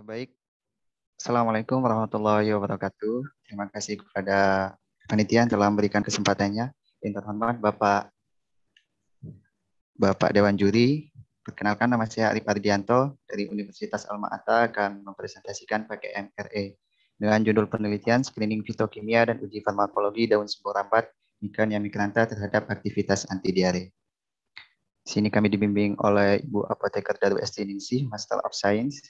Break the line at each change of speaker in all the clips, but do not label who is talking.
Baik, Assalamualaikum warahmatullahi wabarakatuh. Terima kasih kepada panitia yang telah memberikan kesempatannya. Yang terhormat Bapak Dewan Juri, perkenalkan nama saya Arif Ardianto dari Universitas Alma-Ata akan mempresentasikan PKM-RE dengan judul penelitian screening fitokimia dan uji farmakologi daun sembur rambat Niconia micrantha terhadap aktivitas anti diare. Di sini kami dibimbing oleh Ibu Apoteker Daru Estiningsih, Master of Science.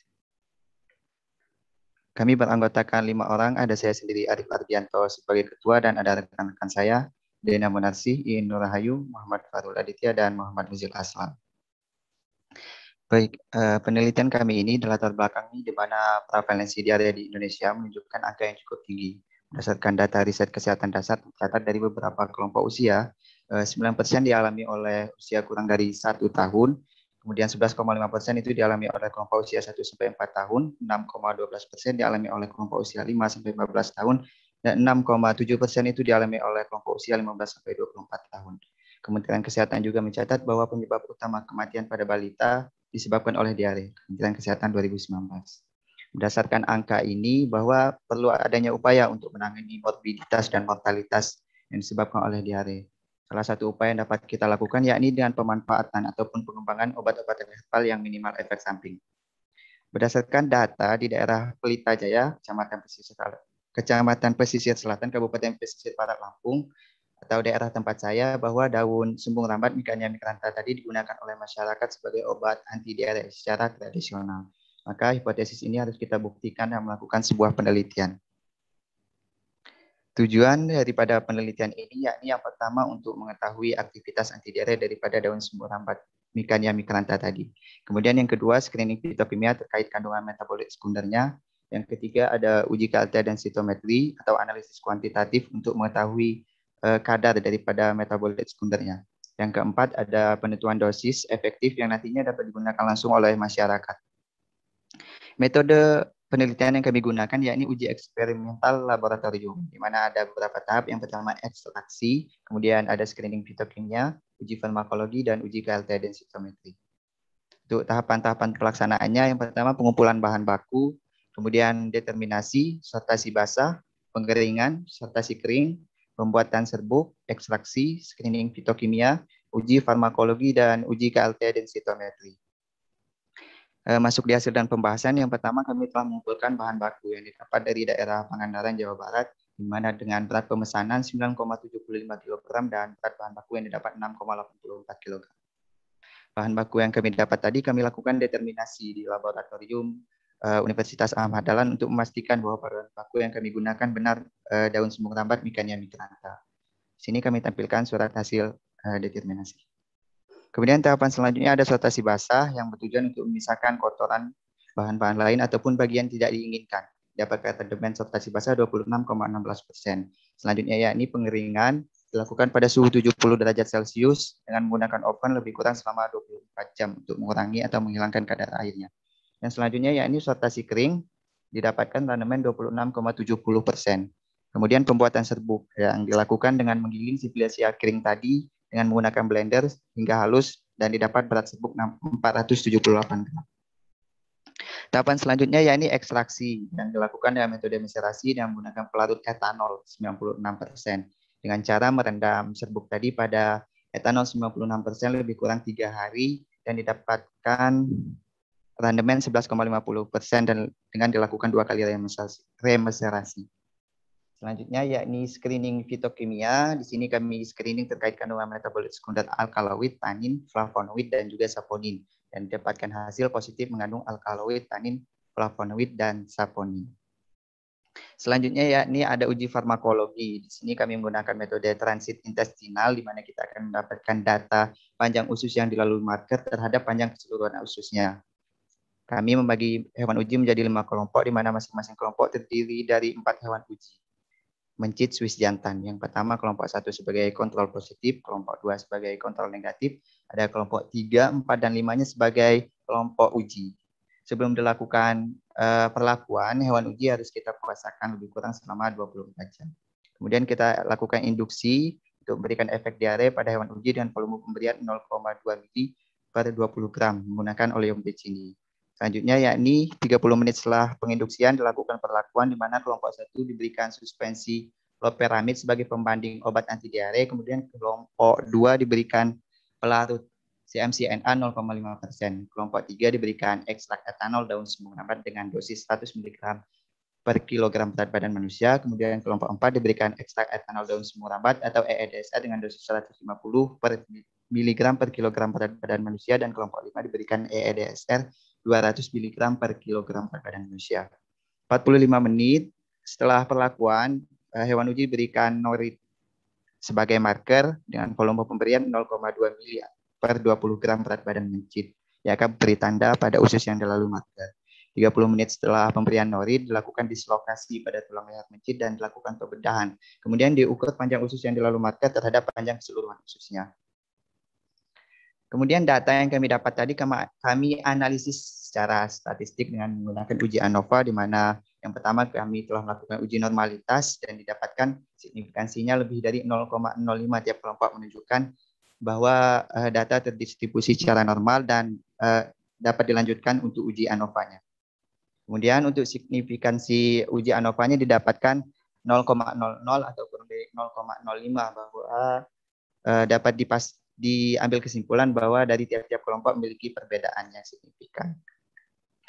Kami beranggotakan 5 orang, ada saya sendiri Arif Ardianto sebagai ketua dan ada rekan-rekan saya, Dena Munarsih, Iin Nur Rahayu, Muhammad Farul Aditya, dan Muhammad Muzil Aslam. Baik, penelitian kami ini latar belakangnya di mana prevalensi diare di Indonesia menunjukkan angka yang cukup tinggi. Berdasarkan data riset kesehatan dasar tercatat dari beberapa kelompok usia, 9% dialami oleh usia kurang dari 1 tahun, kemudian 11,5% itu dialami oleh kelompok usia 1-4 tahun, 6,12% dialami oleh kelompok usia 5-15 tahun, dan 6,7% itu dialami oleh kelompok usia 15-24 tahun. Kementerian Kesehatan juga mencatat bahwa penyebab utama kematian pada balita disebabkan oleh diare. Kementerian Kesehatan 2019. Berdasarkan angka ini bahwa perlu adanya upaya untuk menangani morbiditas dan mortalitas yang disebabkan oleh diare. Salah satu upaya yang dapat kita lakukan yakni dengan pemanfaatan ataupun pengembangan obat-obatan herbal yang minimal efek samping. Berdasarkan data di daerah Pelita Jaya, Kecamatan Pesisir Selatan, Kabupaten Pesisir Barat Lampung, atau daerah tempat saya, bahwa daun sumbung rambat Niconia micrantha tadi digunakan oleh masyarakat sebagai obat anti diare secara tradisional. Maka hipotesis ini harus kita buktikan dan melakukan sebuah penelitian. Tujuan daripada penelitian ini yakni yang pertama untuk mengetahui aktivitas anti diare daripada daun sumbung rambat Niconia micrantha tadi. Kemudian yang kedua, screening fitokimia terkait kandungan metabolit sekundernya. Yang ketiga ada uji KLT dan sitometri atau analisis kuantitatif untuk mengetahui kadar daripada metabolit sekundernya. Yang keempat ada penentuan dosis efektif yang nantinya dapat digunakan langsung oleh masyarakat. Metode penelitian yang kami gunakan yakni uji eksperimental laboratorium, di mana ada beberapa tahap. Yang pertama ekstraksi, kemudian ada screening fitokimia, uji farmakologi, dan uji KLT dan sitometri. Untuk tahapan-tahapan pelaksanaannya, yang pertama pengumpulan bahan baku, kemudian determinasi, sortasi basah, pengeringan, sortasi kering, pembuatan serbuk, ekstraksi, screening fitokimia, uji farmakologi, dan uji KLT dan sitometri. Masuk di hasil dan pembahasan, yang pertama kami telah mengumpulkan bahan baku yang didapat dari daerah Pangandaran, Jawa Barat, di mana dengan berat pemesanan 9,75 kg dan berat bahan baku yang didapat 6,84 kg. Bahan baku yang kami dapat tadi kami lakukan determinasi di laboratorium Universitas Ahmad Dahlan untuk memastikan bahwa bahan baku yang kami gunakan benar daun sumbung rambat Niconia micrantha. Di sini kami tampilkan surat hasil determinasi. Kemudian tahapan selanjutnya ada sortasi basah yang bertujuan untuk memisahkan kotoran bahan-bahan lain ataupun bagian tidak diinginkan. Dapat kategori sortasi basah 26,16%. Selanjutnya yakni pengeringan dilakukan pada suhu 70 derajat Celcius dengan menggunakan oven lebih kurang selama 24 jam untuk mengurangi atau menghilangkan kadar airnya. Dan selanjutnya yakni sortasi kering didapatkan randemen 26,70%. Kemudian pembuatan serbuk yang dilakukan dengan menggiling si pilesia kering tadi dengan menggunakan blender hingga halus dan didapat berat serbuk 478 gram. Tahapan selanjutnya yakni ekstraksi yang dilakukan dengan metode meserasi dengan menggunakan pelarut etanol 96% dengan cara merendam serbuk tadi pada etanol 96% lebih kurang 3 hari dan didapatkan randemen 11,50% dan dengan dilakukan 2 kali remeserasi. Selanjutnya yakni screening fitokimia. Di sini kami screening terkait kandungan metabolit sekunder alkaloid, tanin, flavonoid, dan juga saponin. Dan dapatkan hasil positif mengandung alkaloid, tanin, flavonoid, dan saponin. Selanjutnya yakni ada uji farmakologi. Di sini kami menggunakan metode transit intestinal, di mana kita akan mendapatkan data panjang usus yang dilalui marker terhadap panjang keseluruhan ususnya. Kami membagi hewan uji menjadi 5 kelompok, di mana masing-masing kelompok terdiri dari 4 hewan uji. Mencit Swiss jantan. Yang pertama kelompok 1 sebagai kontrol positif, kelompok 2 sebagai kontrol negatif, ada kelompok 3, 4, dan 5-nya sebagai kelompok uji. Sebelum dilakukan perlakuan, hewan uji harus kita puasakan lebih kurang selama 24 jam. Kemudian kita lakukan induksi untuk memberikan efek diare pada hewan uji dengan volume pemberian 0,2 ml per 20 gram menggunakan oleum becini. Selanjutnya yakni 30 menit setelah penginduksian dilakukan perlakuan di mana kelompok 1 diberikan suspensi loperamid sebagai pembanding obat anti diare, kemudian kelompok 2 diberikan pelarut CMCNA 0,5%. Kelompok 3 diberikan ekstrak etanol daun sembung rambat dengan dosis 100 mg per kilogram berat badan manusia. Kemudian kelompok 4 diberikan ekstrak etanol daun sembung rambat atau EEDSA dengan dosis 150 per miligram per kilogram berat badan manusia, dan kelompok 5 diberikan EEDSR 200 mg per kilogram berat badan manusia. 45 menit setelah perlakuan, hewan uji diberikan norit sebagai marker dengan volume pemberian 0,2 mili per 20 gram berat badan mencit, yang akan beri tanda pada usus yang dilalui marker. 30 menit setelah pemberian norit dilakukan dislokasi pada tulang leher mencit dan dilakukan pembedahan. Kemudian diukur panjang usus yang dilalui marker terhadap panjang keseluruhan ususnya. Kemudian data yang kami dapat tadi kami analisis secara statistik dengan menggunakan uji ANOVA, di mana yang pertama kami telah melakukan uji normalitas dan didapatkan signifikansinya lebih dari 0,05 tiap kelompok, menunjukkan bahwa data terdistribusi secara normal dan dapat dilanjutkan untuk uji ANOVA-nya. Kemudian untuk signifikansi uji ANOVA-nya didapatkan 0,00 atau kurang dari 0,05, bahwa dapat diambil kesimpulan bahwa dari tiap-tiap kelompok memiliki perbedaan yang signifikan.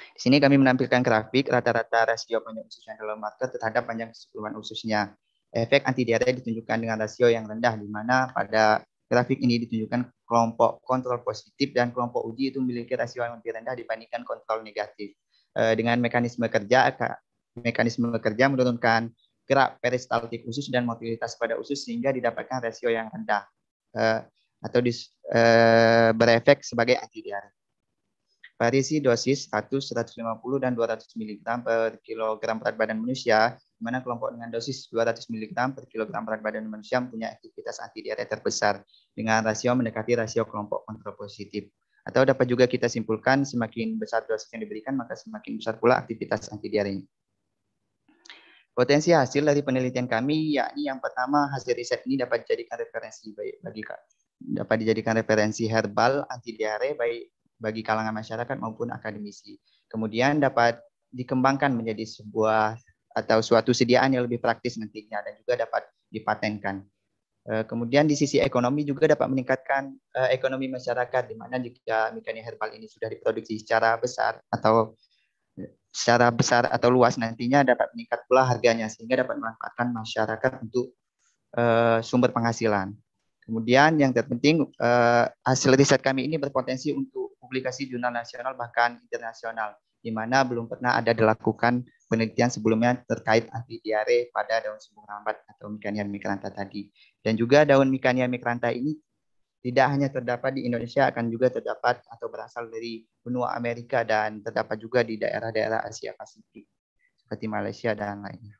Di sini kami menampilkan grafik rata-rata rasio panjang usus yang dalam marker terhadap panjang keseluruhan ususnya. Efek anti diare ditunjukkan dengan rasio yang rendah, di mana pada grafik ini ditunjukkan kelompok kontrol positif dan kelompok uji itu memiliki rasio yang lebih rendah dibandingkan kontrol negatif. Dengan mekanisme kerja menurunkan gerak peristaltik usus dan motilitas pada usus sehingga didapatkan rasio yang rendah atau berefek sebagai anti diare. Variasi dosis 100, 150, dan 200 mg per kilogram berat badan manusia, di mana kelompok dengan dosis 200 mg per kilogram berat badan manusia mempunyai aktivitas anti diare terbesar dengan rasio mendekati rasio kelompok kontrol positif. Atau dapat juga kita simpulkan semakin besar dosis yang diberikan, maka semakin besar pula aktivitas anti diare. Potensi hasil dari penelitian kami yakni yang pertama, hasil riset ini dapat dijadikan referensi herbal anti diare bagi kalangan masyarakat maupun akademisi. Kemudian dapat dikembangkan menjadi sebuah atau suatu sediaan yang lebih praktis nantinya dan juga dapat dipatenkan. Kemudian di sisi ekonomi juga dapat meningkatkan ekonomi masyarakat, di mana jika Mikania herbal ini sudah diproduksi secara besar atau luas, nantinya dapat meningkat pula harganya sehingga dapat memanfaatkan masyarakat untuk sumber penghasilan. Kemudian yang terpenting, hasil riset kami ini berpotensi untuk publikasi jurnal nasional bahkan internasional, di mana belum pernah ada dilakukan penelitian sebelumnya terkait anti diare pada daun sembung rambat atau Mikania micrantha tadi. Dan juga daun Mikania micrantha ini tidak hanya terdapat di Indonesia, akan juga terdapat atau berasal dari benua Amerika dan terdapat juga di daerah-daerah Asia Pasifik seperti Malaysia dan lainnya.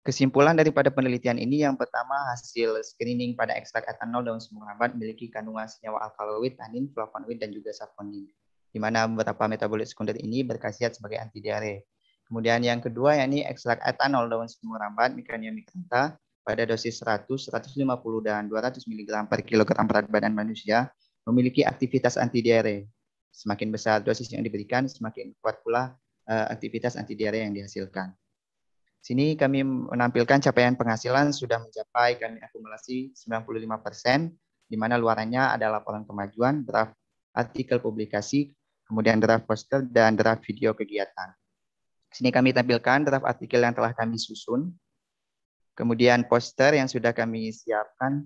Kesimpulan daripada penelitian ini, yang pertama, hasil screening pada ekstrak etanol daun sembung rambat memiliki kandungan senyawa alkaloid, tanin, flavonoid, dan juga saponin, di mana beberapa metabolit sekunder ini berkhasiat sebagai anti diare. Kemudian yang kedua, yakni ekstrak etanol daun sembung rambat Mikania micrantha pada dosis 100, 150, dan 200 mg per kilogram berat badan manusia memiliki aktivitas anti diare. Semakin besar dosis yang diberikan, semakin kuat pula aktivitas anti diare yang dihasilkan. Sini kami menampilkan capaian penghasilan sudah mencapai, kami akumulasi 95%, di mana luarannya ada laporan kemajuan, draft artikel publikasi, kemudian draft poster, dan draft video kegiatan. Sini kami tampilkan draft artikel yang telah kami susun, kemudian poster yang sudah kami siapkan,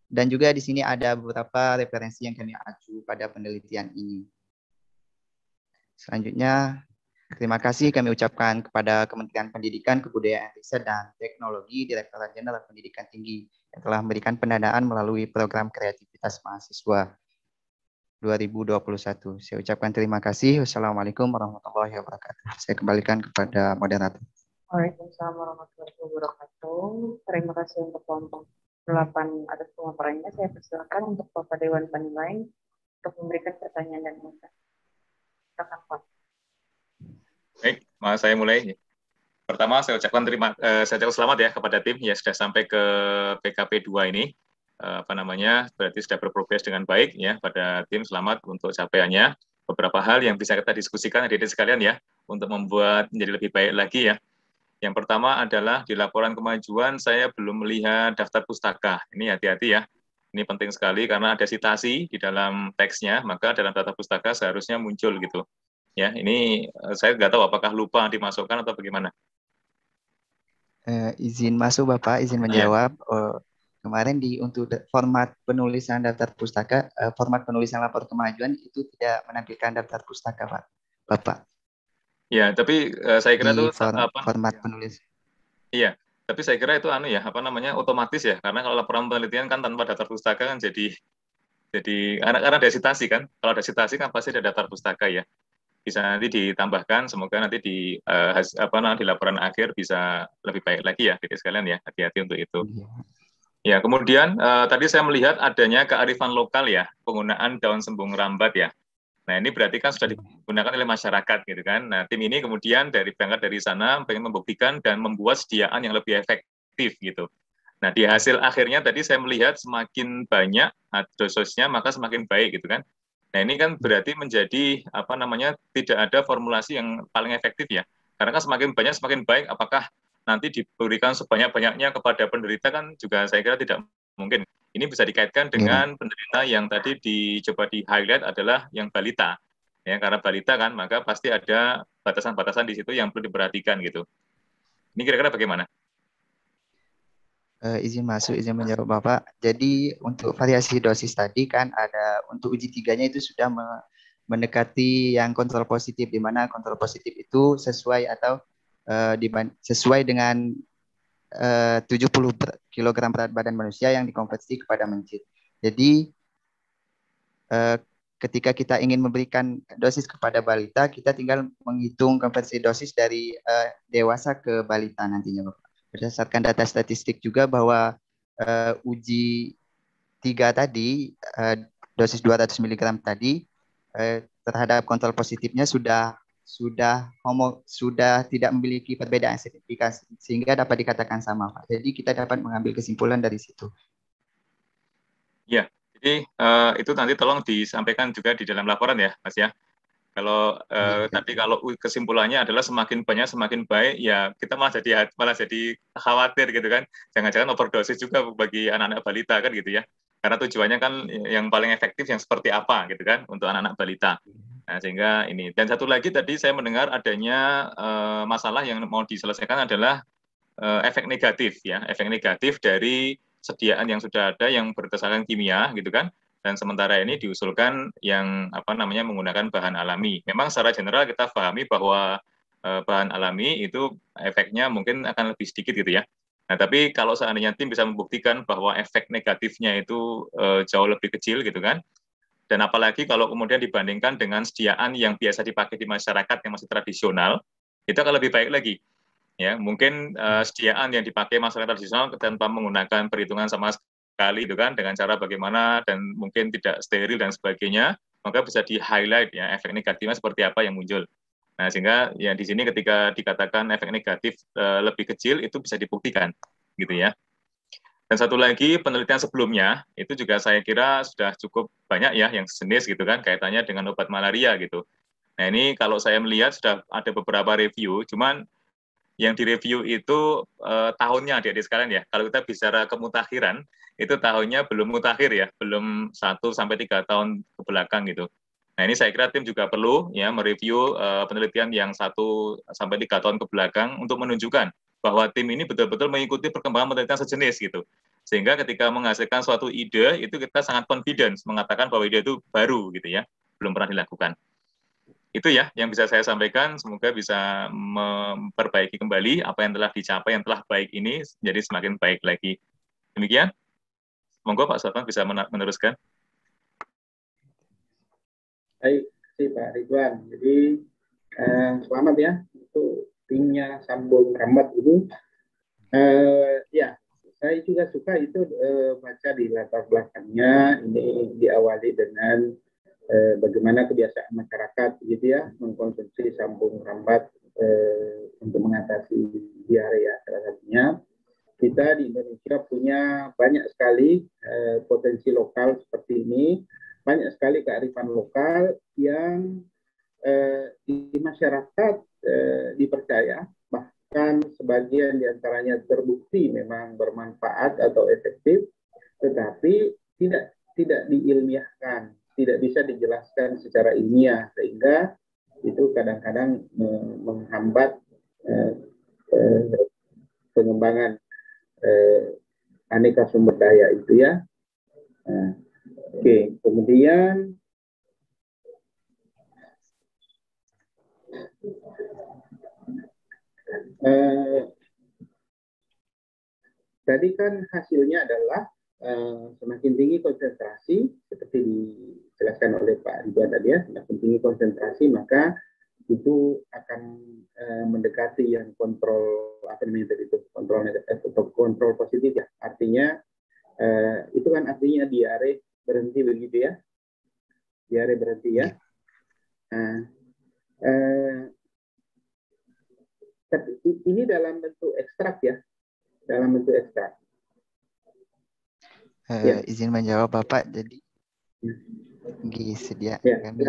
dan juga di sini ada beberapa referensi yang kami acu pada penelitian ini. Selanjutnya, terima kasih kami ucapkan kepada Kementerian Pendidikan, Kebudayaan, Riset, dan Teknologi, Direktorat Jenderal Pendidikan Tinggi yang telah memberikan pendanaan melalui program kreativitas mahasiswa 2021. Saya ucapkan terima kasih. Wassalamualaikum warahmatullahi wabarakatuh. Saya kembalikan kepada moderator.
Waalaikumsalam warahmatullahi wabarakatuh. Terima kasih untuk kelompok 8 atas pemaparannya. Saya persilakan untuk Bapak Dewan Penilai untuk memberikan pertanyaan dan komentar. Silakan Pak.
Baik, saya mulai. Pertama, saya ucapkan selamat ya kepada tim yang sudah sampai ke PKP 2 ini. berarti sudah berprogres dengan baik ya pada tim. Selamat untuk capaiannya. Beberapa hal yang bisa kita diskusikan adik-adik sekalian ya untuk membuat menjadi lebih baik lagi ya. Yang pertama adalah di laporan kemajuan saya belum melihat daftar pustaka. Ini hati-hati ya. Ini penting sekali karena ada sitasi di dalam teksnya, maka dalam daftar pustaka seharusnya muncul gitu. Ya, ini saya nggak tahu apakah lupa dimasukkan atau bagaimana.
Izin masuk Bapak, izin menjawab. Kemarin untuk format penulisan daftar pustaka, format penulisan lapor kemajuan itu tidak menampilkan daftar pustaka, Pak. Bapak.
Ya, tapi saya kira itu
format penulis.
Iya, tapi saya kira itu otomatis ya, karena kalau laporan penelitian kan tanpa daftar pustaka kan jadi karena ada sitasi kan. Kalau ada sitasi kan pasti ada daftar pustaka ya. Bisa nanti ditambahkan, semoga nanti di laporan akhir bisa lebih baik lagi ya, jadi sekalian ya, hati-hati untuk itu.
Iya.
Ya, kemudian tadi saya melihat adanya kearifan lokal ya, penggunaan daun sembung rambat ya. Nah, ini berarti kan sudah digunakan oleh masyarakat gitu kan. Nah, tim ini kemudian berangkat dari sana pengen membuktikan dan membuat sediaan yang lebih efektif gitu. Nah, di hasil akhirnya tadi saya melihat semakin banyak dosisnya maka semakin baik gitu kan. Nah, ini kan berarti menjadi tidak ada formulasi yang paling efektif ya. Karena kan semakin banyak semakin baik, apakah nanti diberikan sebanyak-banyaknya kepada penderita kan juga saya kira tidak mungkin. Ini bisa dikaitkan dengan penderita yang tadi dicoba di-highlight adalah yang balita. Ya, karena balita kan, maka pasti ada batasan-batasan di situ yang perlu diperhatikan gitu. Ini kira-kira bagaimana?
Izin masuk, izin menjawab Bapak. Jadi untuk variasi dosis tadi kan ada untuk uji 3-nya itu sudah mendekati yang kontrol positif, di mana kontrol positif itu sesuai atau sesuai dengan 70 kg berat badan manusia yang dikonversi kepada mencit. Jadi ketika kita ingin memberikan dosis kepada balita, kita tinggal menghitung konversi dosis dari dewasa ke balita nantinya, Bapak. Berdasarkan data statistik juga bahwa uji 3 tadi, dosis 200 mg tadi, terhadap kontrol positifnya sudah tidak memiliki perbedaan signifikan sehingga dapat dikatakan sama, Pak. Jadi kita dapat mengambil kesimpulan dari situ.
Ya, jadi itu nanti tolong disampaikan juga di dalam laporan ya, Mas ya. Kalau tadi kalau kesimpulannya adalah semakin banyak semakin baik, ya kita malah jadi khawatir gitu kan. Jangan-jangan overdosis juga bagi anak-anak balita kan gitu ya. Karena tujuannya kan yang paling efektif yang seperti apa gitu kan untuk anak-anak balita. Nah, sehingga ini. Dan satu lagi tadi saya mendengar adanya masalah yang mau diselesaikan adalah efek negatif ya, efek negatif dari sediaan yang sudah ada yang berdasarkan kimia gitu kan. Dan sementara ini diusulkan yang menggunakan bahan alami. Memang secara general kita pahami bahwa bahan alami itu efeknya mungkin akan lebih sedikit gitu ya. Nah, tapi kalau seandainya tim bisa membuktikan bahwa efek negatifnya itu jauh lebih kecil gitu kan. Dan apalagi kalau kemudian dibandingkan dengan sediaan yang biasa dipakai di masyarakat yang masih tradisional, itu akan lebih baik lagi. Ya, mungkin sediaan yang dipakai masyarakat tradisional tanpa menggunakan perhitungan sama sekali itu kan dengan cara bagaimana dan mungkin tidak steril dan sebagainya, maka bisa di-highlight ya efek negatifnya seperti apa yang muncul. Nah, sehingga ya di sini ketika dikatakan efek negatif lebih kecil itu bisa dibuktikan gitu ya. Dan satu lagi penelitian sebelumnya itu juga saya kira sudah cukup banyak ya yang sejenis gitu kan kaitannya dengan obat malaria gitu. Nah, ini kalau saya melihat sudah ada beberapa review, cuman yang direview itu tahunnya adik-adik sekalian ya. Kalau kita bicara kemutakhiran, itu tahunnya belum mutakhir ya, belum 1-3 tahun ke belakang gitu. Nah, ini saya kira tim juga perlu ya mereview penelitian yang 1-3 tahun ke belakang untuk menunjukkan bahwa tim ini betul-betul mengikuti perkembangan penelitian sejenis gitu. Sehingga ketika menghasilkan suatu ide, itu kita sangat confidence mengatakan bahwa ide itu baru gitu ya, belum pernah dilakukan. Itu ya yang bisa saya sampaikan, semoga bisa memperbaiki kembali apa yang telah dicapai, yang telah baik ini menjadi semakin baik lagi. Demikian, monggo Pak Sofan bisa meneruskan.
Baik, terima kasih Pak Ridwan. Jadi selamat ya untuk timnya Sambung Rambat ini. Ya, saya juga suka itu baca di latar belakangnya, ini diawali dengan bagaimana kebiasaan masyarakat gitu ya mengkonsumsi sambung rambat untuk mengatasi diare ya salah satunya. kita di Indonesia punya banyak sekali potensi lokal seperti ini, banyak sekali kearifan lokal yang di masyarakat dipercaya, bahkan sebagian diantaranya terbukti memang bermanfaat atau efektif, tetapi tidak diilmiahkan, tidak bisa dijelaskan secara ilmiah, sehingga itu kadang-kadang menghambat pengembangan aneka sumber daya itu ya. Oke, kemudian tadi kan hasilnya adalah semakin tinggi konsentrasi, seperti dijelaskan oleh Pak Ridwan tadi ya, semakin tinggi konsentrasi maka itu akan mendekati yang kontrol apa namanya tadi itu kontrol positif ya. Artinya itu kan artinya diare berhenti begitu ya, diare berhenti ya. Nah, ini dalam bentuk ekstrak ya, dalam bentuk ekstrak.
Izin menjawab Bapak, jadi sedia kami.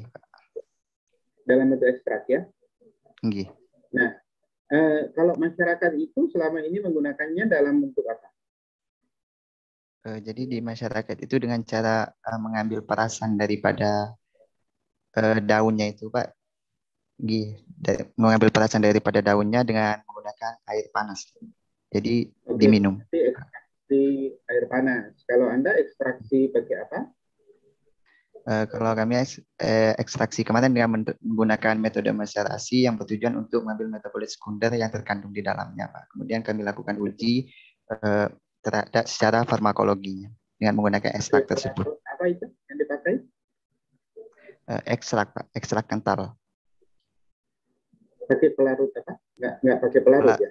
Pak.
Dalam bentuk ekstrak ya. Nah, kalau masyarakat itu selama ini menggunakannya dalam bentuk apa?
Jadi di masyarakat itu dengan cara mengambil perasan daripada daunnya itu, Pak. Mengambil perasan daripada daunnya dengan menggunakan air panas. Jadi diminum.
Ekstraksi air panas. Kalau Anda ekstraksi pakai apa?
Kalau kami ekstraksi kemarin dengan menggunakan metode macerasi yang bertujuan untuk mengambil metabolit sekunder yang terkandung di dalamnya, Pak. Kemudian kami lakukan uji terhadap secara farmakologinya dengan menggunakan ekstrak tersebut.
Apa itu yang dipakai?
Ekstrak, Pak. Ekstrak kental.
Pakai pelarut apa? Nggak pakai pelarut ya?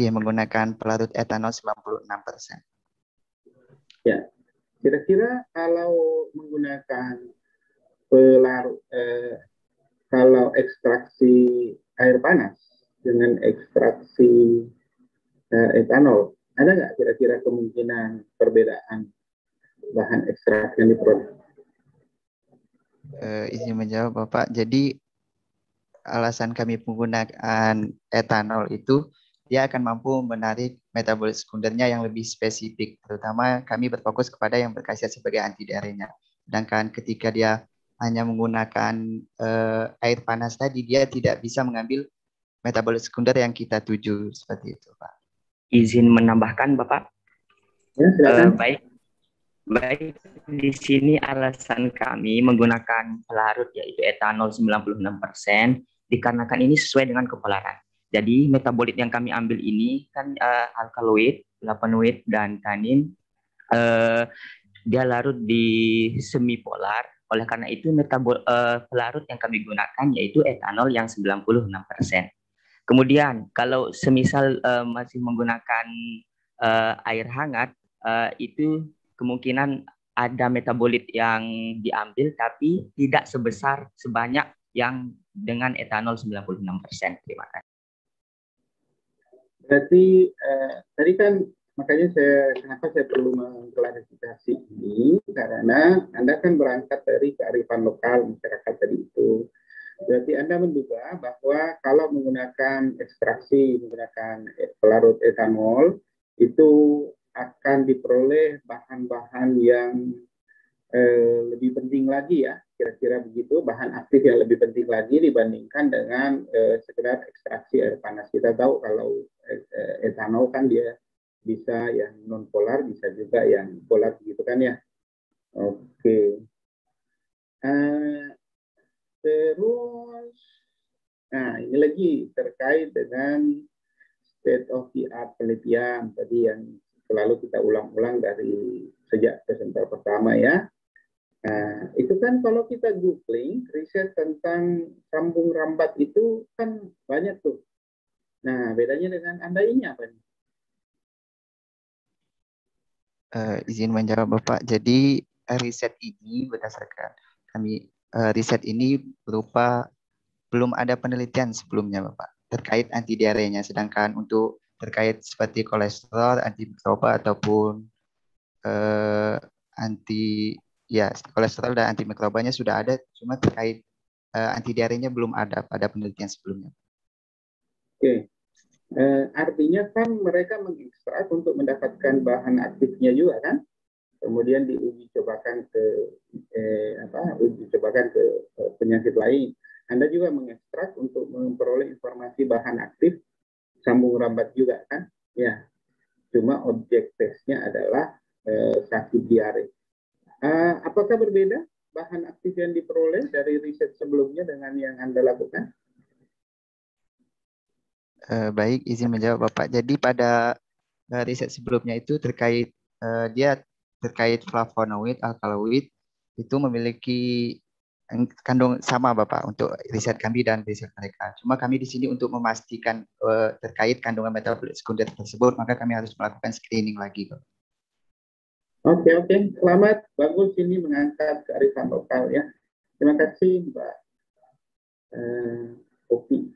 Menggunakan pelarut etanol 96%.
Ya. Kira-kira kalau menggunakan pelarut, kalau ekstraksi air panas dengan ekstraksi etanol, ada nggak kira-kira kemungkinan perbedaan bahan ekstrak yang diperoleh?
Izin menjawab Bapak, jadi alasan kami menggunakan etanol itu dia akan mampu menarik metabolit sekundernya yang lebih spesifik, terutama kami berfokus kepada yang berkhasiat sebagai anti diarenya. Sedangkan ketika dia hanya menggunakan air panas tadi, dia tidak bisa mengambil metabolit sekunder yang kita tuju, seperti itu, Pak.
Izin menambahkan, Bapak.
Ya, silakan.
Baik, di sini alasan kami menggunakan pelarut yaitu etanol 96% dikarenakan ini sesuai dengan kepolaran. Jadi metabolit yang kami ambil ini kan alkaloid, flavonoid, dan tanin. Dia larut di semipolar. Oleh karena itu pelarut yang kami gunakan yaitu etanol yang 96%. Kemudian kalau semisal masih menggunakan air hangat, itu kemungkinan ada metabolit yang diambil tapi tidak sebesar sebanyak yang dengan etanol 96%. Terima kasih.
Berarti tadi kan makanya kenapa saya perlu mengklarifikasi ini, karena Anda kan berangkat dari kearifan lokal masyarakat tadi itu. Berarti Anda menduga bahwa kalau menggunakan ekstraksi, menggunakan pelarut etanol, itu akan diperoleh bahan-bahan yang lebih penting lagi ya, kira-kira begitu, bahan aktif yang lebih penting lagi dibandingkan dengan sekedar ekstraksi air panas. Kita tahu kalau etanol kan dia bisa yang non polar, bisa juga yang polar gitu kan ya. Oke. Terus, nah ini lagi terkait dengan state of the art penelitian tadi yang selalu kita ulang-ulang dari sejak presenter pertama ya. Nah, itu kan kalau kita googling riset tentang sambung rambat itu kan banyak tuh. Nah, bedanya dengan Anda ini apa nih?
Izin menjawab Bapak. Jadi riset ini berdasarkan kami riset ini berupa belum ada penelitian sebelumnya Bapak terkait anti diarenya. Sedangkan untuk terkait seperti kolesterol, antimikroba ataupun anti ya kolesterol dan antimikrobanya sudah ada, cuma terkait anti diarenya belum ada pada penelitian sebelumnya.
Oke. Artinya kan mereka mengekstrak untuk mendapatkan bahan aktifnya juga kan, kemudian diuji cobakan ke penyakit lain. Anda juga mengekstrak untuk memperoleh informasi bahan aktif sambung rambat juga kan, ya. Cuma objek tesnya adalah sakit diare. Apakah berbeda bahan aktif yang diperoleh dari riset sebelumnya dengan yang Anda lakukan?
Baik, izin menjawab Bapak. Jadi pada riset sebelumnya itu terkait dia terkait flavonoid, alkaloid itu memiliki kandung sama Bapak untuk riset kami dan riset mereka. Cuma kami di sini untuk memastikan terkait kandungan metabolit sekunder tersebut, maka kami harus melakukan screening lagi, Bapak.
Oke. Selamat, bagus ini mengangkat kearifan lokal ya. Terima kasih Mbak Kopi.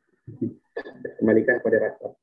Kembalikan pada rapat.